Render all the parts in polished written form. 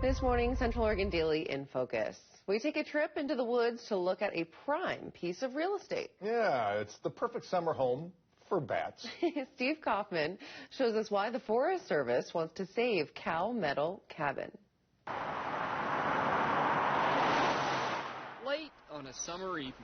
This morning, Central Oregon Daily in Focus. We take a trip into the woods to look at a prime piece of real estate. Yeah, it's the perfect summer home for bats. Steve Kaufman shows us why the Forest Service wants to save Meadow Cabin. Late on a summer evening,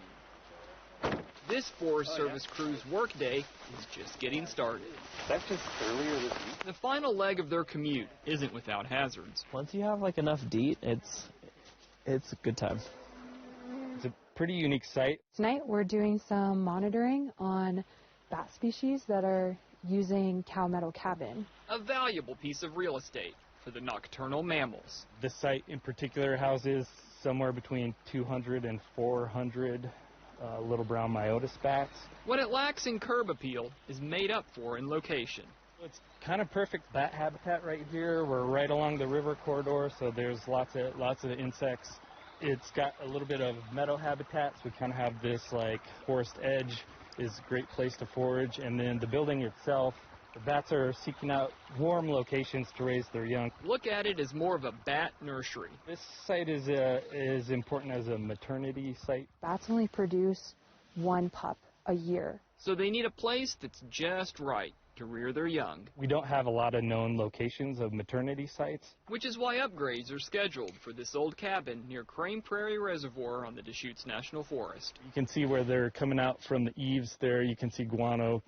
this Forest Service crew's workday is just getting started. That's just earlier this week. The final leg of their commute isn't without hazards. Once you have enough DEET, it's a good time. It's a pretty unique site. Tonight we're doing some monitoring on bat species that are using Meadow Cabin. A valuable piece of real estate for the nocturnal mammals. This site in particular houses somewhere between 200 and 400 little brown myotis bats. What it lacks in curb appeal is made up for in location. It's kind of perfect bat habitat right here. We're right along the river corridor, so there's lots of insects. It's got a little bit of meadow habitat, so we kind of have this forest edge is a great place to forage. And then the building itself, the bats are seeking out warm locations to raise their young. Look at it as more of a bat nursery. This site is important as a maternity site. Bats only produce one pup a year. So they need a place that's just right to rear their young. We don't have a lot of known locations of maternity sites. Which is why upgrades are scheduled for this old cabin near Crane Prairie Reservoir on the Deschutes National Forest. You can see where they're coming out from the eaves there. You can see guano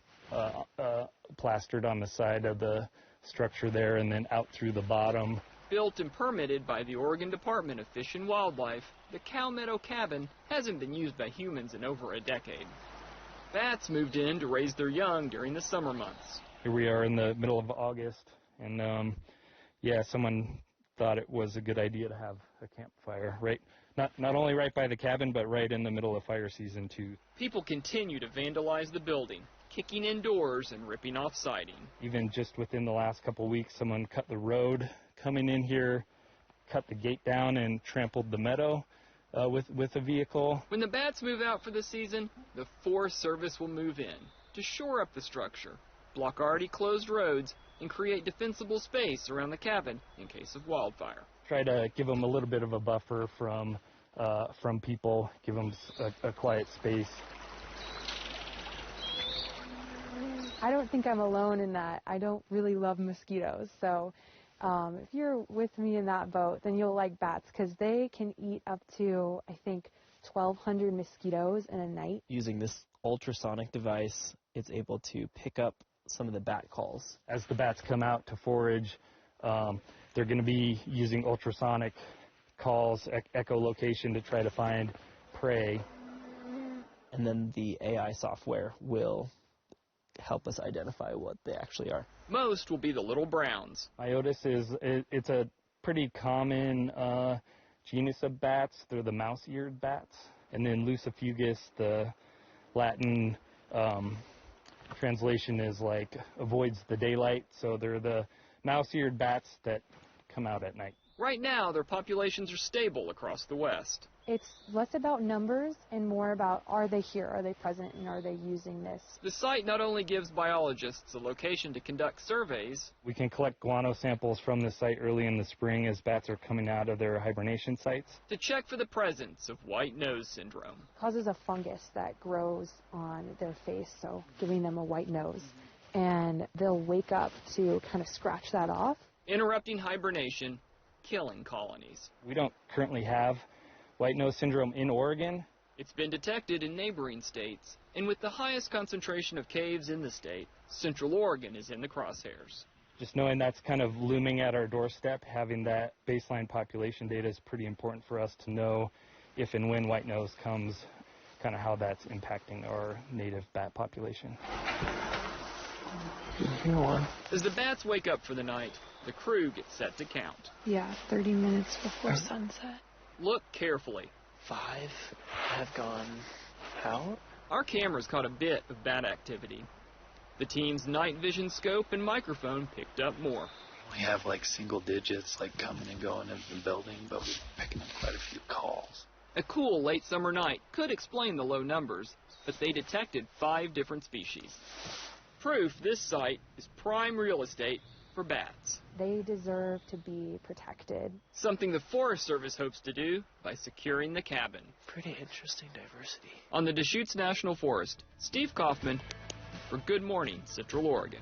plastered on the side of the structure there and then out through the bottom. Built and permitted by the Oregon Department of Fish and Wildlife, the Meadow Cabin hasn't been used by humans in over a decade. Bats moved in to raise their young during the summer months. Here we are in the middle of August, and someone thought it was a good idea to have a campfire not only right by the cabin, but right in the middle of fire season too. People continue to vandalize the building, kicking indoors and ripping off siding. Even just within the last couple of weeks, someone cut the road coming in here, cut the gate down, and trampled the meadow with a vehicle. When the bats move out for the season, the Forest Service will move in to shore up the structure, block already closed roads, and create defensible space around the cabin in case of wildfire. Try to give them a little bit of a buffer from people, give them a quiet space. I don't think I'm alone in that. I don't really love mosquitoes, so if you're with me in that boat, then you'll like bats because they can eat up to, I think, 1,200 mosquitoes in a night. Using this ultrasonic device, it's able to pick up some of the bat calls. As the bats come out to forage, they're going to be using ultrasonic calls, echolocation to try to find prey. And then the AI software will help us identify what they actually are. Most will be the little browns. Myotis it's a pretty common genus of bats. They're the mouse-eared bats. And then Lucifugus, the Latin translation is avoids the daylight. So they're the mouse-eared bats that come out at night. Right now, their populations are stable across the West. It's less about numbers and more about are they here, are they present, and are they using this. The site not only gives biologists a location to conduct surveys. We can collect guano samples from the site early in the spring as bats are coming out of their hibernation sites. To check for the presence of white nose syndrome. It causes a fungus that grows on their face, so giving them a white nose. And they'll wake up to kind of scratch that off. Interrupting hibernation, killing colonies. We don't currently have white nose syndrome in Oregon. It's been detected in neighboring states, and with the highest concentration of caves in the state, Central Oregon is in the crosshairs. Just knowing that's kind of looming at our doorstep, having that baseline population data is pretty important for us to know if and when white nose comes, kind of how that's impacting our native bat population. As the bats wake up for the night, the crew gets set to count. Yeah, 30 minutes before sunset. Look carefully. 5 have gone out. Our cameras caught a bit of bat activity. The team's night vision scope and microphone picked up more. We have single digits coming and going into the building, but we're picking up quite a few calls. A cool late summer night could explain the low numbers, but they detected 5 different species. Proof this site is prime real estate for bats. They deserve to be protected. Something the Forest Service hopes to do by securing the cabin. Pretty interesting diversity. On the Deschutes National Forest, Steve Kaufman for Good Morning Central Oregon.